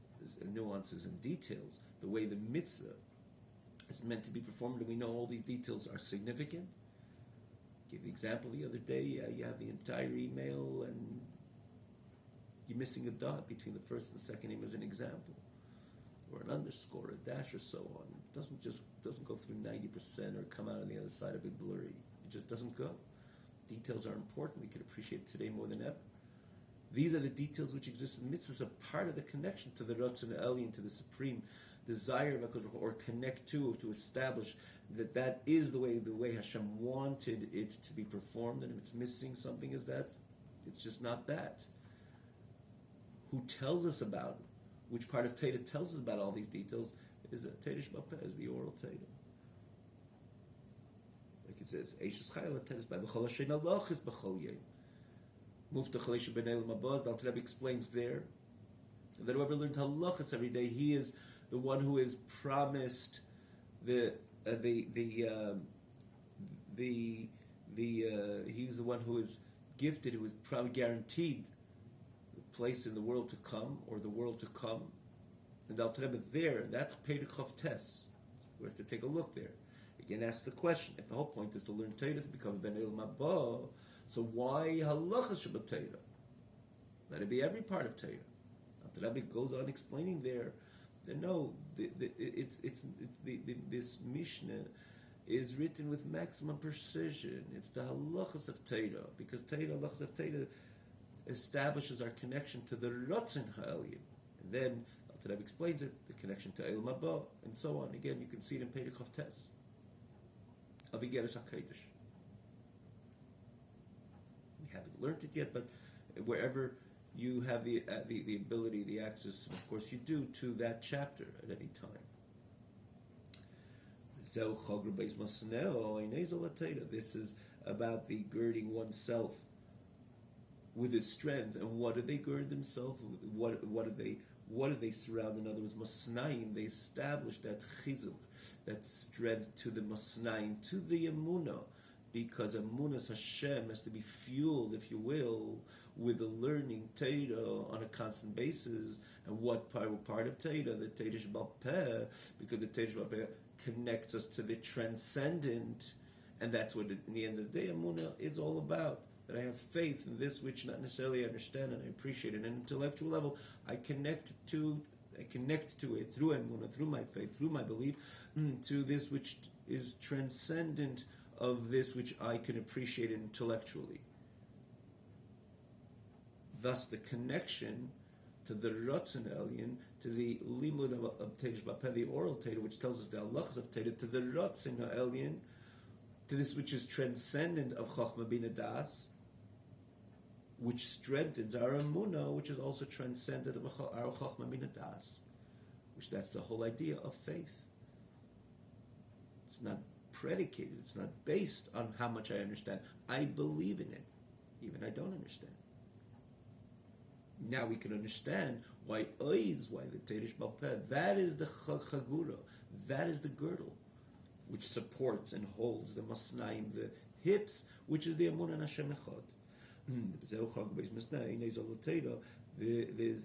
and details, the way the mitzvah is meant to be performed, and we know all these details are significant. Give the example the other day, you have the entire email and you're missing a dot between the first and the second email as an example, or an underscore, a dash, or so on. It doesn't go through 90% or come out on the other side a bit blurry. It just doesn't go. Details are important. We can appreciate it today more than ever. These are the details which exist in mitzvahs, a part of the connection to the Ratzon Elyon, to the supreme desire of HaKadosh Baruch Hu, or connect to establish that is the way Hashem wanted it to be performed, and if it's missing something, is that it's just not that. Who tells us about which part of Torah tells us about all these details is Torah Shebal Peh, is the oral Torah. Like it says, Eishes Chayil HaTorah by B'chol Hashem Alochis B'chol Yom. Mufta Chalisha B'nei L'Mabaz. The Alter Rebbe explains there that whoever learns halachas every day, he is the one who is promised he's the one who is gifted, who is probably guaranteed the place in the world to come, or the world to come. And the Alter Rebbe there, that's Perek Chav Tes. We have to take a look there. Again, ask the question, if the whole point is to learn Torah, to become a Ben El Mabah, so why halachas Shabbat Torah? Let it be every part of Torah. Alter Rebbe goes on explaining there. No, this Mishnah is written with maximum precision. It's the halachas of Torah, because halachas of Torah establishes our connection to the Ratzon Ha'elyon. And then Alter Rebbe explains it, the connection to Eil Mabba, and so on. Again, you can see it in Perek Chav Tes. Avigeres HaKodesh. We haven't learned it yet, but wherever you have the ability, the access, of course you do, to that chapter at any time. This is about the girding oneself with his strength. And what do they gird themselves with? What do they surround? In other words, masnaim, they establish that chizuk, that strength to the masnaim, to the emunah, because emunah's Hashem has to be fueled, if you will, with the learning Torah on a constant basis. And what part of Torah? The Torah Shebal Peh, because the Torah Shebal Peh connects us to the transcendent, and that's what, in the end of the day, emunah is all about. That I have faith in this which not necessarily I understand and I appreciate. At an intellectual level, I connect to it through emunah, through my faith, through my belief, to this which is transcendent of this which I can appreciate intellectually. Thus, the connection to the Ratzon Elyon, to the Limud of Teresh Bapeh, the oral Torah, which tells us the halachas of Torah, to the Ratzon Elyon, to this which is transcendent of Chochmah Bina Das, which strengthens our emunah, which is also transcendent of our Chochmah Bina Das, which that's the whole idea of faith. It's not predicated, it's not based on how much I understand. I believe in it, even I don't understand. Now we can understand why the Teresh Balpeh, that is the Chagura, that is the girdle, which supports and holds the masnaim, the hips, which is the Emunah and Hashem Echad. There's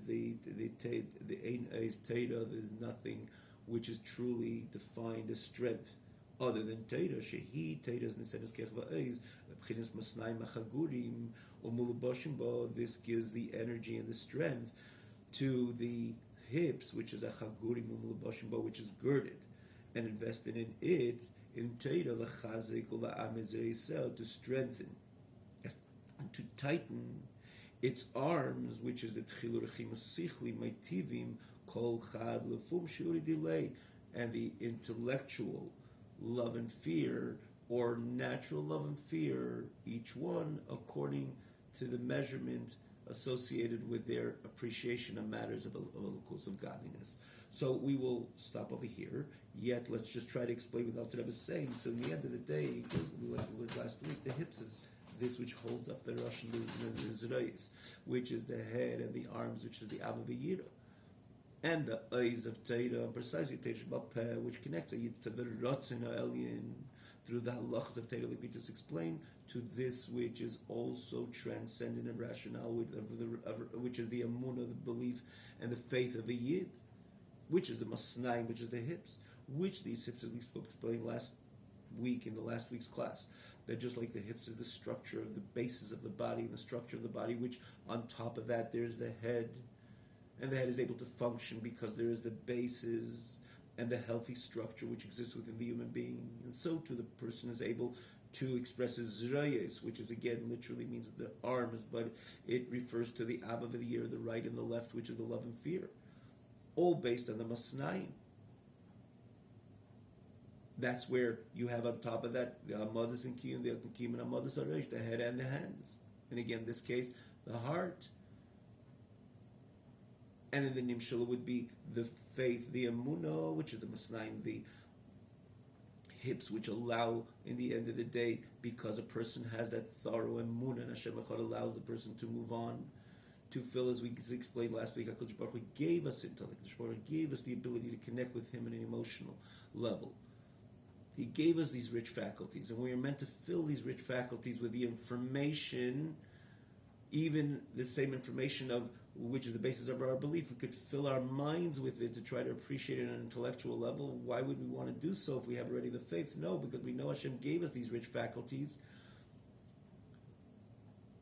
the Ein Eis Teda, there's nothing which is truly defined as strength other than Teda. Shehi Teda is Nesenes Kech Va'ez, B'chinas Masnaim Achagurim, or Mulubashim Bo. This gives the energy and the strength to the hips, which is Achagurim, Mulubashim Bo, which is girded, and invested in it, in Teda, L'chazik, L'amid Zerisel, to strengthen, and to tighten its arms, which is the Tchilur Rechim Sichli, Maitivim, Kol Chad, Lefum Shuri Delay, and the intellectual love and fear, or natural love and fear, each one according to the measurement associated with their appreciation of matters of godliness. So we will stop over here. Yet let's just try to explain what Alter Rebbe is saying. So in the end of the day, like we learned last week, the hips is this which holds up the Rosh and the Zerayis, which is the head, and the arms, which is the Abba V'Yira, and the eyes of Torah, and precisely Teresh Bapeh, which connects it to the Ratzon Elyon through the halachas of Torah, like we just explained, to this which is also transcendent and rational, which is the emunah, the belief, and the faith of a Yid, which is the masnaim, which is the hips, which these hips, as we explained last week in the last week's class, that just like the hips is the structure of the basis of the body, and the structure of the body, which on top of that there's the head, and the head is able to function because there is the bases and the healthy structure which exists within the human being, and so too the person is able to express his zrayas, which is again literally means the arms, but it refers to the Abba of the ear, the right and the left, which is the love and fear, all based on the masnaim. That's where you have on top of that the Hamadas and Kiyum, the Kiyum and Hamadas Aresh, the head and the hands, and again in this case the heart. And in the Nimshula would be the faith, the emunah, which is the masnaim, the hips, which allow, in the end of the day, because a person has that thorough emunah, and Hashem Echad allows the person to move on, to fill, as we explained last week, HaKadosh Baruch Hu gave us intellect, HaKadosh Baruch Hu gave us the ability to connect with Him on an emotional level. He gave us these rich faculties, and we are meant to fill these rich faculties with the information, even the same information of which is the basis of our belief. We could fill our minds with it to try to appreciate it on an intellectual level. Why would we want to do so if we have already the faith? No, because we know Hashem gave us these rich faculties,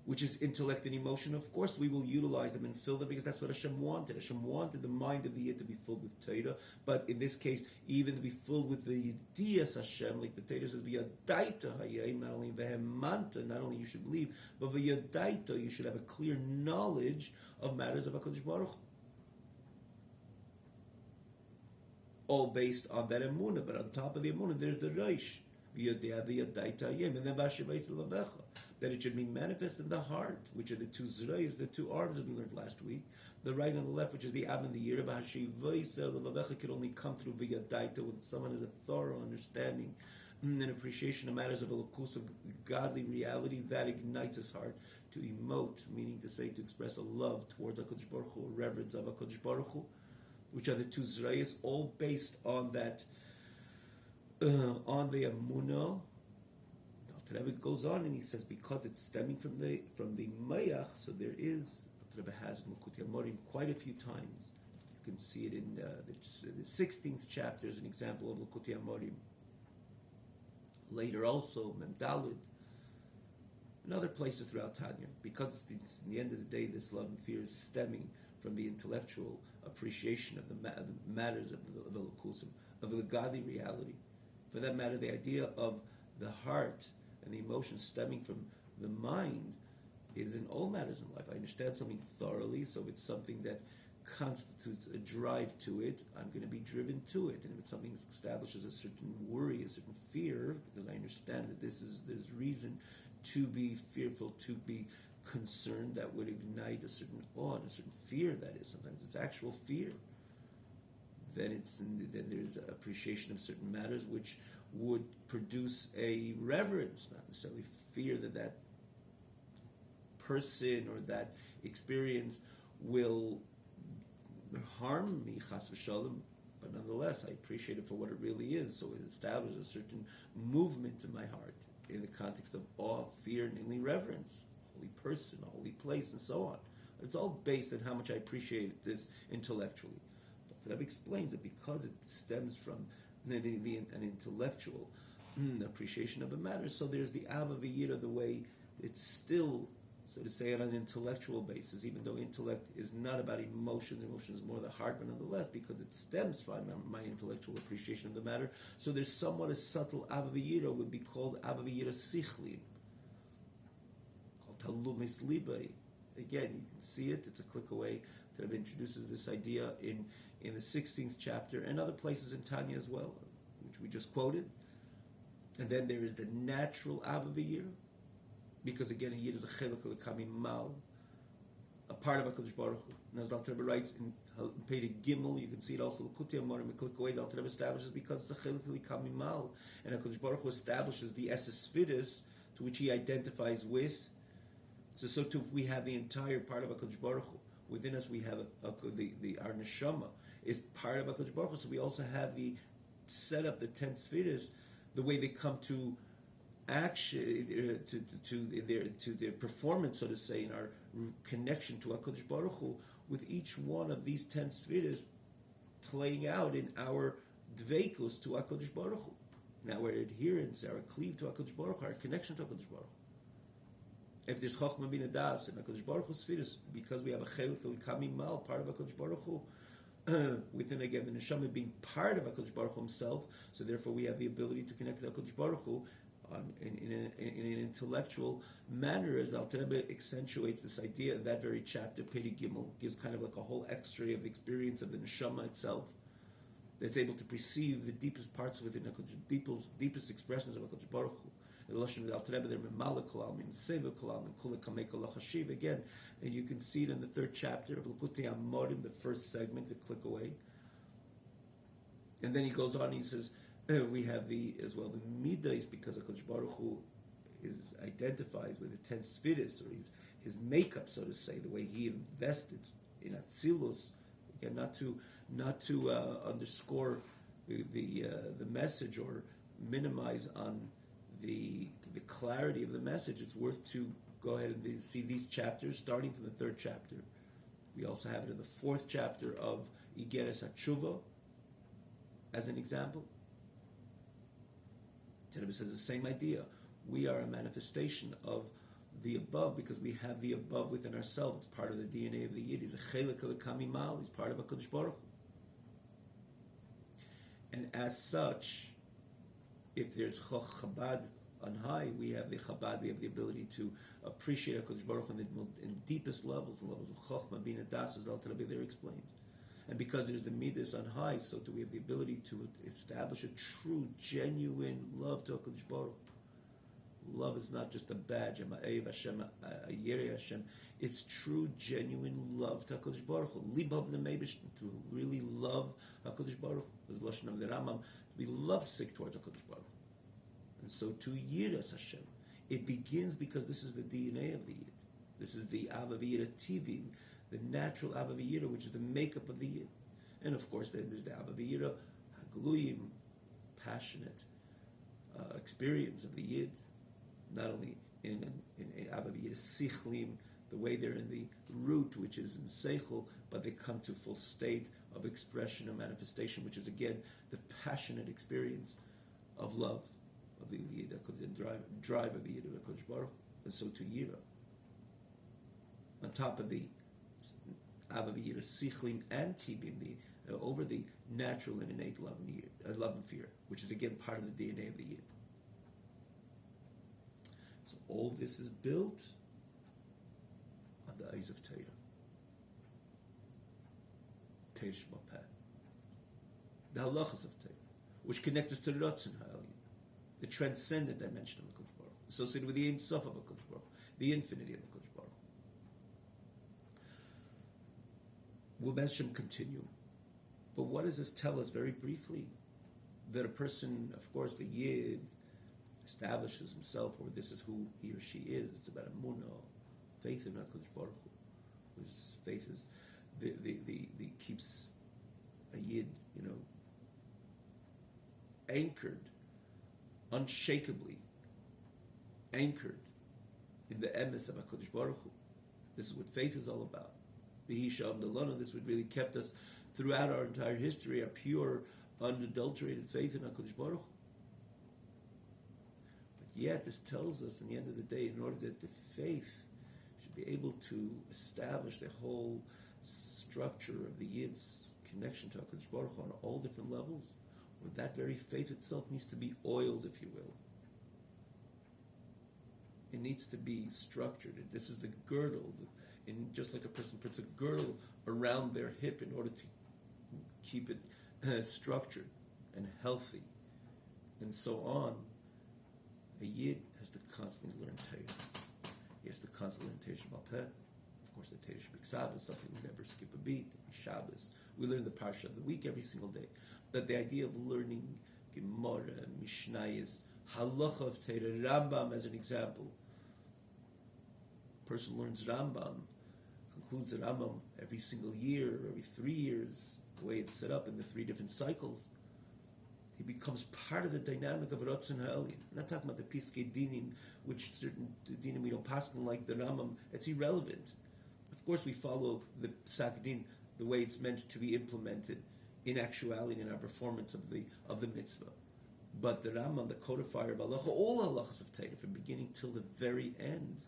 which is intellect and emotion. Of course, we will utilize them and fill them because that's what Hashem wanted. Hashem wanted the mind of the Yid to be filled with Torah, but in this case, even to be filled with the Yidiyas Hashem, like the Torah says, V'yadaita hayayim, not only v'hemanta, not only you should believe, but v'yadaita, you should have a clear knowledge of matters of HaKadosh Baruch Hu. all based on that emunah. But on top of the emunah, there's the reish, and then that it should be manifest in the heart, which are the two zrayis, the two arms that we learned last week, the right and the left, which is the ab and the yira. Could only come through v'yadaita, when someone has a thorough understanding and appreciation of matters of elokus, of godly reality, that ignites his heart to emote, meaning to say, to express a love towards HaKadosh Baruch Hu, a reverence of HaKadosh Baruch Hu, which are the two zrayas, all based on that, on the emunah. The Rebbe goes on and he says, because it's stemming from the mayach, so there is, the Rebbe has in Likutei Amorim quite a few times. You can see it in the 16th chapter as an example of Likutei Amorim. Later also, Mem Daled, and other places throughout Tanya, because it's, in the end of the day, this love and fear is stemming from the intellectual appreciation of the matters of the Elokusim, of the godly reality. For that matter, the idea of the heart and the emotions stemming from the mind is in all matters in life. I understand something thoroughly, so if it's something that constitutes a drive to it, I'm going to be driven to it. And if it's something that establishes a certain worry, a certain fear, because I understand that there's reason to be fearful, to be concerned, that would ignite a certain awe and a certain fear. That is, sometimes it's actual fear. Then there's appreciation of certain matters which would produce a reverence, not necessarily fear that person or that experience will harm me, chas v'shalom, but nonetheless I appreciate it for what it really is. So it establishes a certain movement in my heart in the context of awe, fear, namely reverence, holy person, a holy place, and so on. It's all based on how much I appreciate this intellectually. But the Rebbe explains that because it stems from an intellectual appreciation of a matter, so there's the ava v'yira, the way it's still, so to say, on an intellectual basis, even though intellect is not about emotions is more the heart, but nonetheless, because it stems from my intellectual appreciation of the matter, so there's somewhat a subtle ava v'yira, would be called ava v'yira sichli, called talumis libay. Again, you can see it, it's a click away. That introduces this idea in the 16th chapter and other places in Tanya as well, which we just quoted. And then there is the natural ava v'yira, because again, a yid is a chelik l'kamim mal, a part of HaKadosh Baruch Hu. And as the Alter Rebbe writes in Perek Gimel, you can see it also in Likutei Amorim, a click away, the Alter Rebbe establishes because it's a chelik l'kamim mal, and HaKadosh Baruch Hu establishes the esesvidus to which he identifies with. So too, if we have the entire part of HaKadosh Baruch Hu within us, we have our neshama is part of HaKadosh Baruch Hu. So we also have the set up the 10 spheres, the way they come to action, to their performance, so to say, in our connection to HaKadosh Baruch Hu, with each one of these 10 spheres playing out in our dveikus to HaKadosh Baruch Hu, in our adherence, our cleave to HaKadosh Baruch Hu, our connection to HaKadosh Baruch Hu. If there's Chochmah Bina Das and HaKadosh Baruch Hu spheres, because we have a chelik l'kamim mal, part of HaKadosh Baruch Hu, within again the neshama being part of HaKadosh Baruch Hu himself, so therefore we have the ability to connect to HaKadosh Baruch Hu in an intellectual manner, as Alter Rebbe accentuates this idea in that very chapter. Perek Gimel gives kind of like a whole X-ray of the experience of the neshama itself, that's able to perceive the deepest parts within HaKadosh, deepest expressions of HaKadosh Baruch Hu. Again, and you can see it in the 3rd chapter of Likutei Amorim, the first segment, to click away. And then he goes on, he says, we have the midas, because HaKadosh Baruch Hu identifies with the 10 spheres, or his makeup, so to say, the way he invested in Atzilus. Again, not to underscore the message or minimize on the clarity of the message. It's worth to go ahead and see these chapters, starting from the 3rd chapter. We also have it in the 4th chapter of Igeres HaTshuva, as an example. Rebbe says the same idea. We are a manifestation of the above because we have the above within ourselves. It's part of the DNA of the Yid. He's a chelik l'kamim mal. He's part of HaKadosh Baruch Hu. And as such, if there's Chabad on high, we have the Chabad, we have the ability to appreciate HaKadosh Baruch Hu in deepest levels, the levels of Chochmah, Bina Das, as Alter Rebbe there explains. And because there's the midas on high, so do we have the ability to establish a true, genuine love to HaKadosh Baruch Hu. Love is not just a badge, Hashem. It's true, genuine love to HaKadosh Baruch Hu. To really love HaKadosh Baruch Hu. As Lashon of the Rambam, to be lovesick towards HaKadosh Baruch Hu. And so to Yiras Hashem, it begins because this is the DNA of the Yid. This is the Ava V'Yira Tivim, the natural Ava V'Yira, which is the makeup of the Yid. And of course, then there's the Ava V'Yira Hagluyim, passionate experience of the Yid, not only in Ava V'Yira Sichlim, the way they're in the root, which is in Seichel, but they come to full state of expression and manifestation, which is again the passionate experience of love of the Yid, the drive of the Yid of HaKadosh Baruch Hu, and so to Yira. On top of the Ava V'Yira Sichlim and Tibim, over the natural and innate love and fear, which is again part of the DNA of the Yid. So all this is built on the eyes of Torah. Torah Shema Peh. The halachas of Torah, which connect us to the Ratzon HaElyon, the transcendent dimension of the HaKadosh Baruch Hu, associated with the Ein Sof of HaKadosh Baruch Hu, the infinity of the HaKadosh Baruch Hu. We'll mention continue. But what does this tell us very briefly? That a person, of course, the Yid, establishes himself, or this is who he or she is. It's about emunah, faith in HaKadosh Baruch Hu. His faith is the keeps a Yid, anchored, unshakably anchored in the emes of HaKadosh Baruch Hu. This is what faith is all about. This would really kept us throughout our entire history, our pure, unadulterated faith in HaKadosh Baruch Hu. But yet, this tells us, in the end of the day, in order that the faith should be able to establish the whole structure of the Yid's connection to HaKadosh Baruch Hu on all different levels, or that very faith itself needs to be oiled, if you will. It needs to be structured. This is the girdle. Just like a person puts a girdle around their hip in order to keep it structured and healthy, and so on, a Yid has to constantly learn Torah. He has to constantly learn Torah Sheba'al Peh. Of course, the Torah Sheba'al Shabbos, something we never skip a beat. Every Shabbos, we learn the parsha of the week every single day. But the idea of learning Gemara, Mishnayos, Halacha of Torah, Rambam as an example. A person learns Rambam, concludes the Rambam every single year, or every 3 years, the way it's set up in the 3 different cycles. He becomes part of the dynamic of Ratzon HaElyon. I'm not talking about the Piskei Dinim, which certain Dinim we don't pass them like the Rambam. It's irrelevant. Of course, we follow the Psak Din the way it's meant to be implemented in actuality in our performance of the mitzvah. But the Rambam, the codifier of halacha, all halachas of Torah, from beginning till the very end,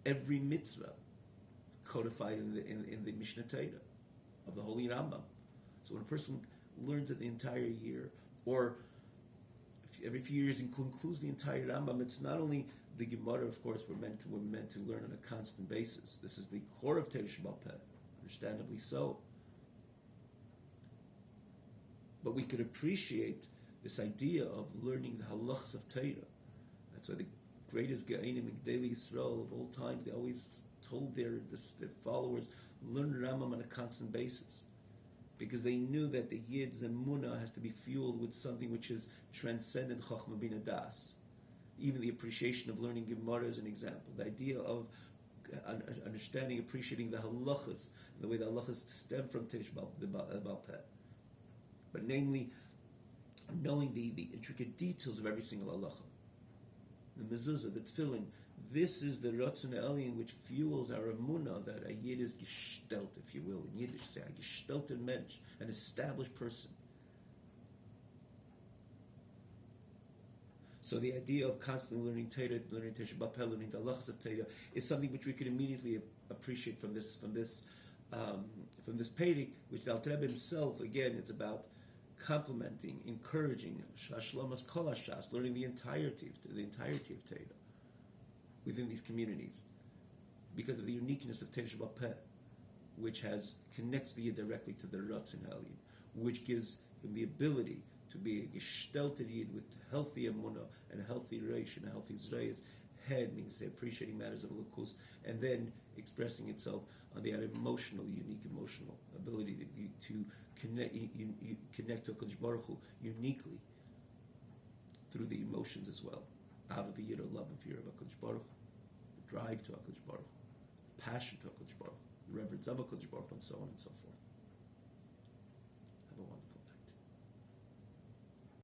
every mitzvah codified in the Mishnah Torah of the Holy Rambam. So when a person learns it the entire year, or every few years includes the entire Rambam, it's not only the Gemara, of course, we're meant to learn on a constant basis. This is the core of Torah Sheba'al Peh, understandably so. But we could appreciate this idea of learning the halachas of Torah. That's why the greatest Ge'anim and G'dei Yisrael of all time, they always told their followers, learn Rambam on a constant basis. Because they knew that the Yid's emunah has to be fueled with something which is transcendent Chochmah Bina Das. Even the appreciation of learning Gemara as an example. The idea of understanding, appreciating the halachas, and the way the halachas stem from Torah Sheba'al Peh. But namely, knowing the intricate details of every single halacha. The mezuzah, the tefillin, this is the Ratzon HaElyon which fuels our emunah that a Yid is gestalt, if you will. In Yiddish, say a gestalter mensch, an established person. So the idea of constantly learning Torah, learning Torah Sheba'al Peh, learning the halachas of Torah, is something which we can immediately appreciate from this Peirik, which the Alter Rebbe himself, again, it's about complementing, encouraging, Shlomas Kol HaShas, learning the entirety of Torah within these communities, because of the uniqueness of Torah Sheba'al Peh. which connects the Yid directly to the Ratzin Aliyim, which gives him the ability to be a gestalted Yid with healthy emunah and a healthy reish and a healthy zrayas. Head means appreciating matters of Elokus, and then expressing itself on the unique emotional ability to connect to HaKadosh Baruch Hu uniquely through the emotions as well. Ava v'yira, love and fear of HaKadosh Baruch Hu, the drive to HaKadosh Baruch Hu, passion to HaKadosh Baruch Hu, the reverence of HaKadosh Baruch Hu, and so on and so forth.